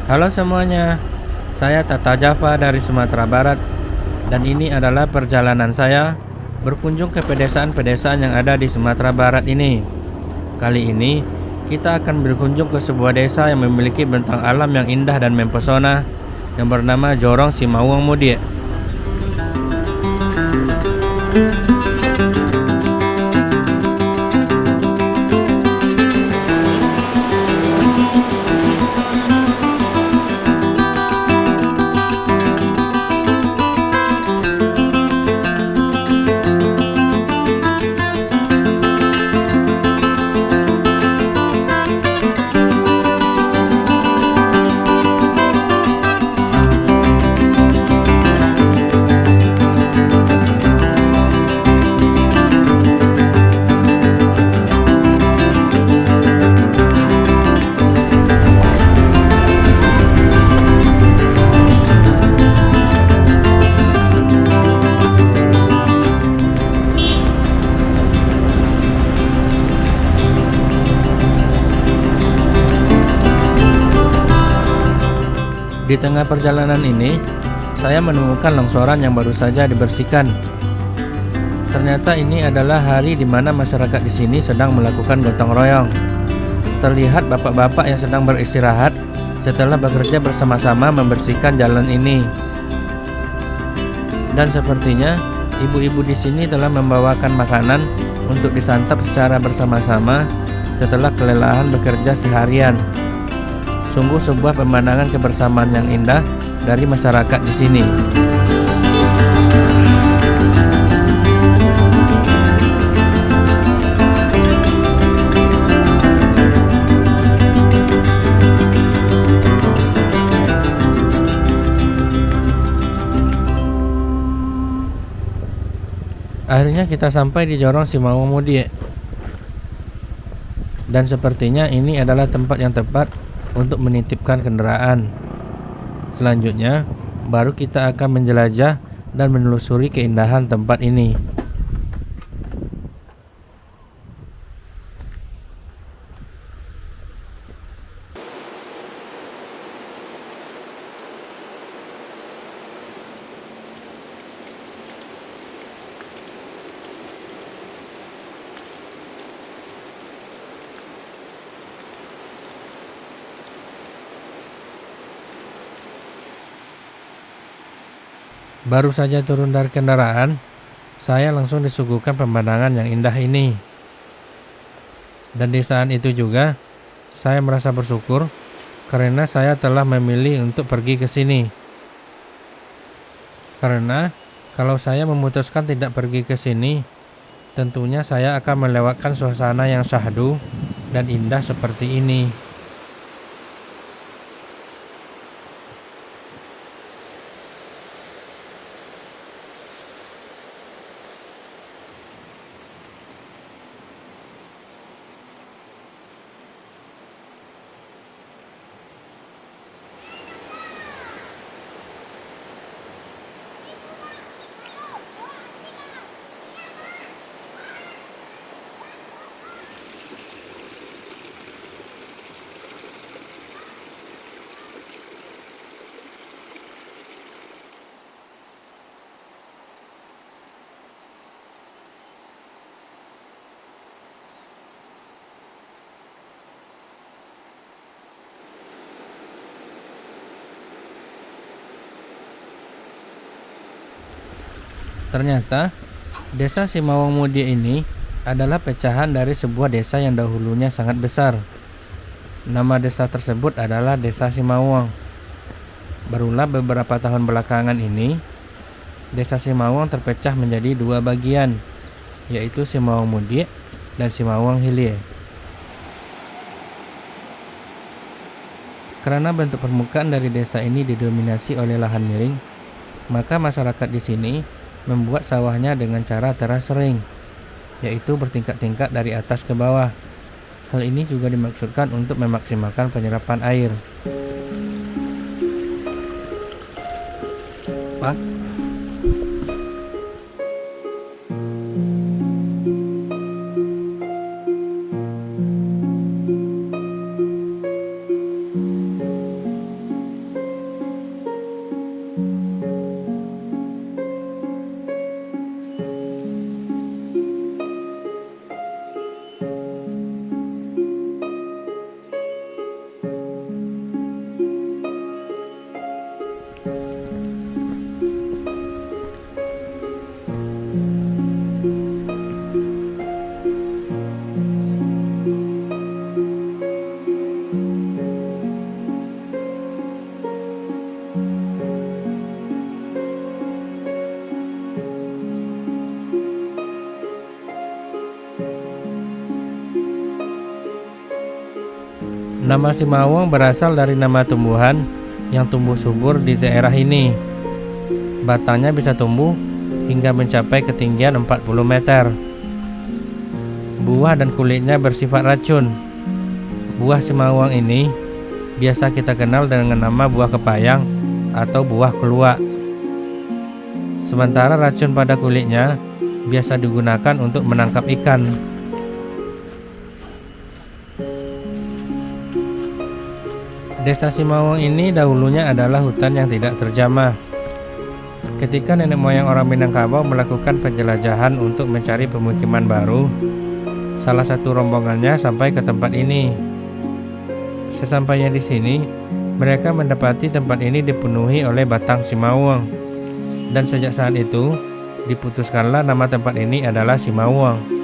Halo semuanya, saya Tata Java dari Sumatera Barat dan ini adalah perjalanan saya berkunjung ke pedesaan-pedesaan yang ada di Sumatera Barat ini. Kali ini kita akan berkunjung ke sebuah desa yang memiliki bentang alam yang indah dan mempesona yang bernama Jorong Simawang Mudik. Di tengah perjalanan ini, saya menemukan longsoran yang baru saja dibersihkan. Ternyata ini adalah hari di mana masyarakat di sini sedang melakukan gotong royong. Terlihat bapak-bapak yang sedang beristirahat setelah bekerja bersama-sama membersihkan jalan ini. Dan sepertinya ibu-ibu di sini telah membawakan makanan untuk disantap secara bersama-sama setelah kelelahan bekerja seharian. Sungguh sebuah pemandangan kebersamaan yang indah dari masyarakat di sini. Akhirnya kita sampai di Jorong Simawang Mudik. Dan sepertinya ini adalah tempat yang tepat untuk menitipkan kendaraan. Selanjutnya, baru kita akan menjelajah dan menelusuri keindahan tempat ini. Baru saja turun dari kendaraan, saya langsung disuguhkan pemandangan yang indah ini. Dan di saat itu juga, saya merasa bersyukur karena saya telah memilih untuk pergi ke sini. Karena kalau saya memutuskan tidak pergi ke sini, tentunya saya akan melewatkan suasana yang syahdu dan indah seperti ini. Ternyata, desa Simawang Mudik ini adalah pecahan dari sebuah desa yang dahulunya sangat besar. Nama desa tersebut adalah Desa Simawang. Barulah beberapa tahun belakangan ini, Desa Simawang terpecah menjadi dua bagian, yaitu Simawang Mudik dan Simawang Hilir. Karena bentuk permukaan dari desa ini didominasi oleh lahan miring, maka masyarakat di sini membuat sawahnya dengan cara teras sering, yaitu bertingkat-tingkat dari atas ke bawah. Hal ini juga dimaksudkan untuk memaksimalkan penyerapan air. Pak, Nama Simawang berasal dari nama tumbuhan yang tumbuh subur di daerah ini. Batangnya bisa tumbuh hingga mencapai ketinggian 40 meter. Buah dan kulitnya bersifat racun. Buah Simawang ini biasa kita kenal dengan nama buah kepayang atau buah keluak. Sementara racun pada kulitnya biasa digunakan untuk menangkap ikan. Desa Simawang ini dahulunya adalah hutan yang tidak terjamah. Ketika nenek moyang orang Minangkabau melakukan penjelajahan untuk mencari pemukiman baru, salah satu rombongannya sampai ke tempat ini. Sesampainya di sini, mereka mendapati tempat ini dipenuhi oleh batang Simawang. Dan sejak saat itu, diputuskanlah nama tempat ini adalah Simawang.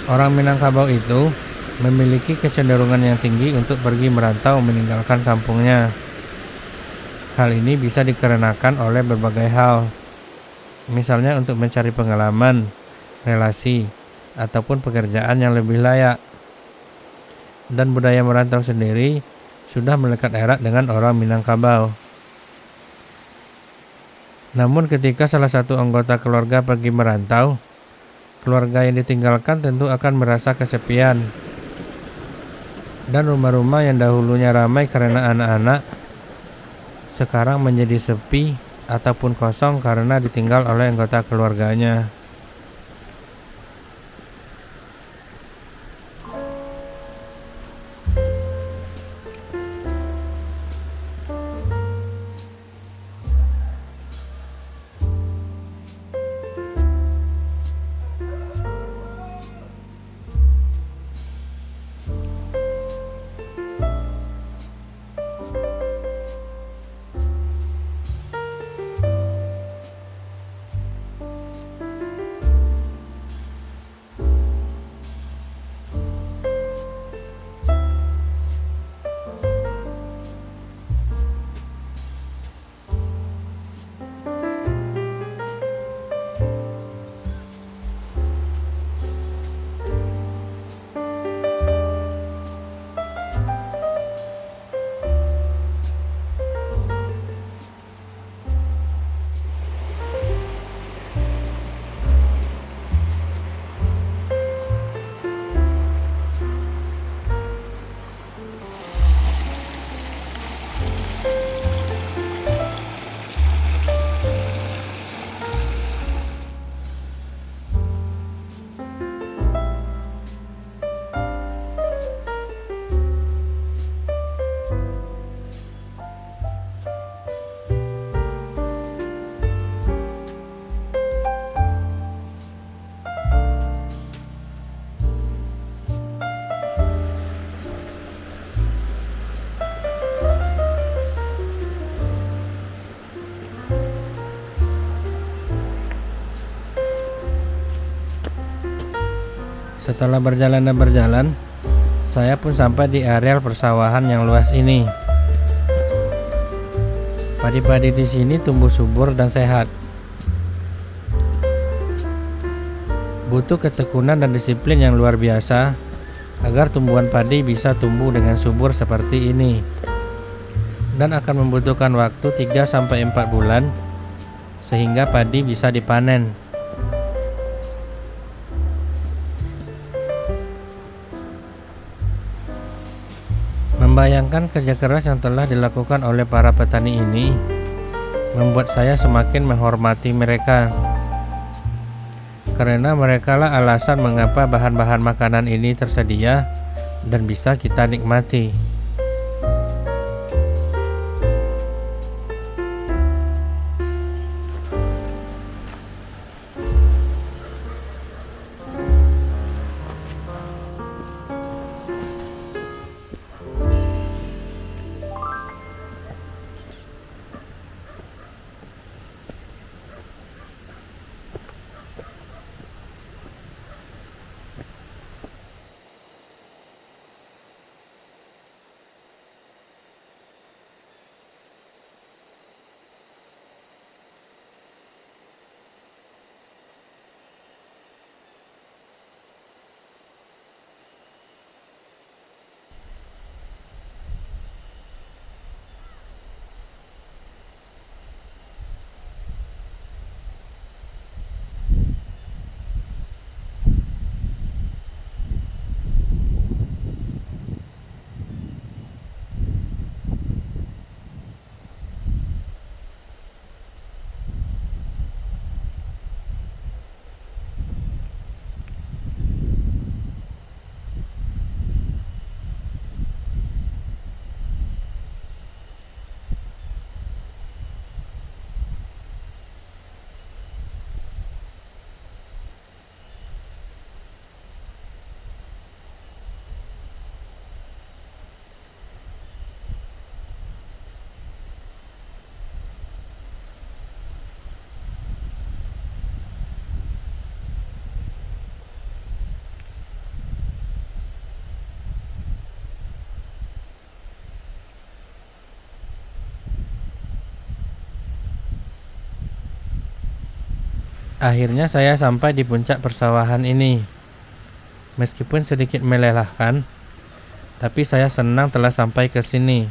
Orang Minangkabau itu memiliki kecenderungan yang tinggi untuk pergi merantau meninggalkan kampungnya. Hal ini bisa dikarenakan oleh berbagai hal, misalnya untuk mencari pengalaman, relasi, ataupun pekerjaan yang lebih layak. Dan budaya merantau sendiri sudah melekat erat dengan orang Minangkabau. Namun ketika salah satu anggota keluarga pergi merantau, keluarga yang ditinggalkan tentu akan merasa kesepian. Dan rumah-rumah yang dahulunya ramai karena anak-anak, sekarang menjadi sepi ataupun kosong karena ditinggal oleh anggota keluarganya. Setelah berjalan dan berjalan, saya pun sampai di areal persawahan yang luas ini. Padi-padi di sini tumbuh subur dan sehat. Butuh ketekunan dan disiplin yang luar biasa agar tumbuhan padi bisa tumbuh dengan subur seperti ini. Dan akan membutuhkan waktu 3-4 bulan sehingga padi bisa dipanen. Membayangkan kerja keras yang telah dilakukan oleh para petani ini membuat saya semakin menghormati mereka. Karena merekalah alasan mengapa bahan-bahan makanan ini tersedia dan bisa kita nikmati. Akhirnya saya sampai di puncak persawahan ini. Meskipun sedikit melelahkan, tapi saya senang telah sampai ke sini.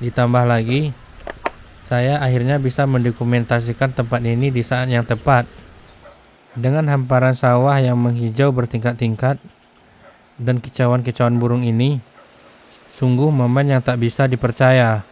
Ditambah lagi, saya akhirnya bisa mendokumentasikan tempat ini di saat yang tepat. Dengan hamparan sawah yang menghijau bertingkat-tingkat dan kicauan-kicauan burung ini, sungguh momen yang tak bisa dipercaya.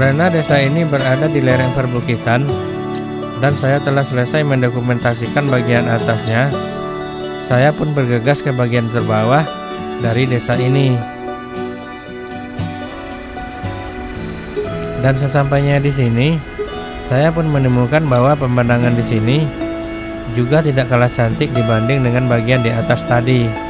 Karena desa ini berada di lereng perbukitan dan saya telah selesai mendokumentasikan bagian atasnya, saya pun bergegas ke bagian terbawah dari desa ini. Dan sesampainya di sini, saya pun menemukan bahwa pemandangan di sini juga tidak kalah cantik dibanding dengan bagian di atas tadi.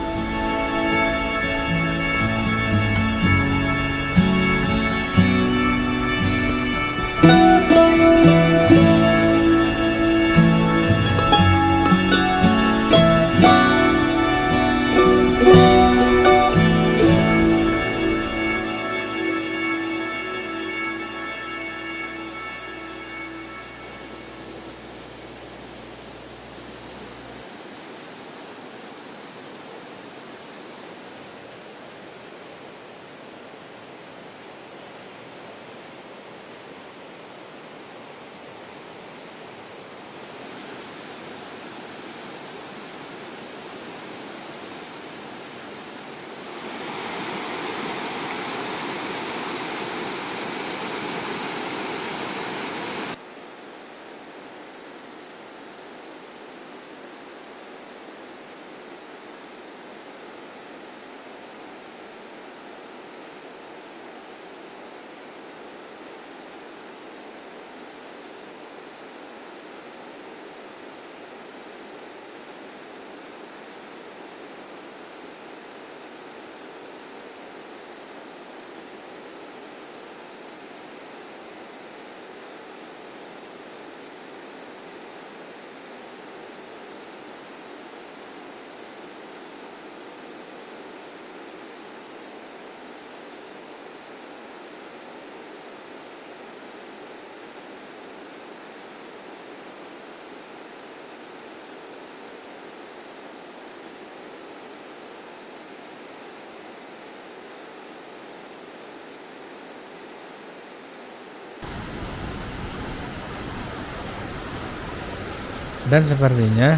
Dan sepertinya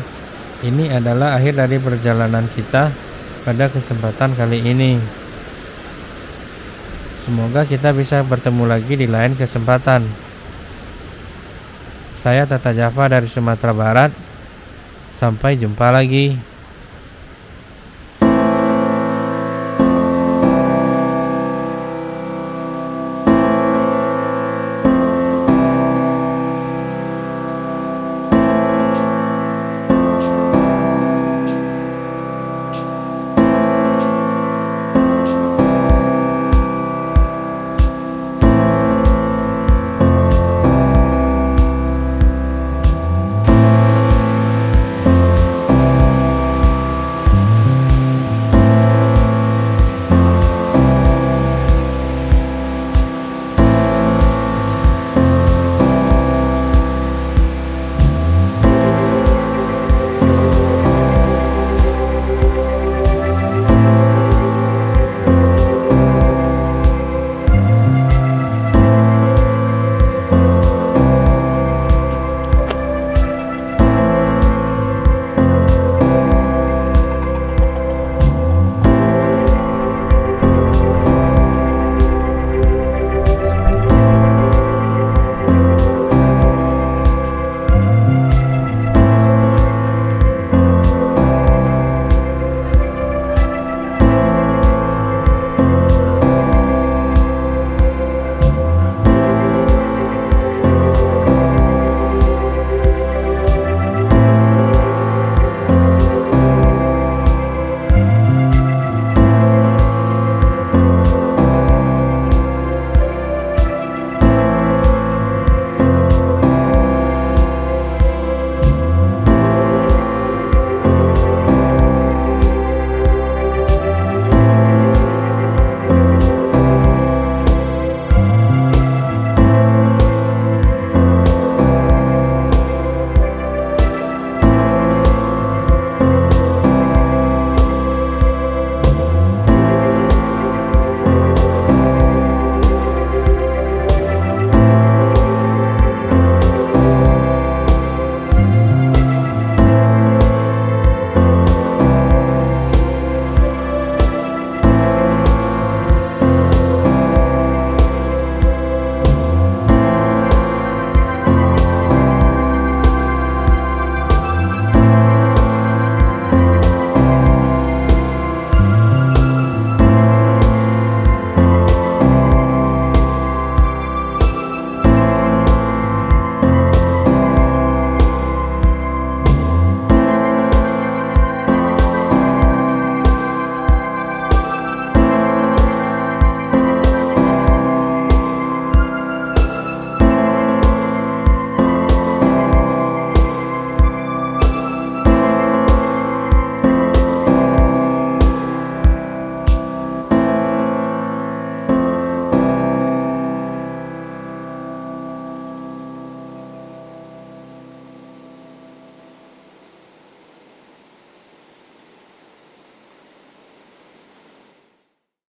ini adalah akhir dari perjalanan kita pada kesempatan kali ini. Semoga kita bisa bertemu lagi di lain kesempatan. Saya Tata Java dari Sumatera Barat. Sampai jumpa lagi.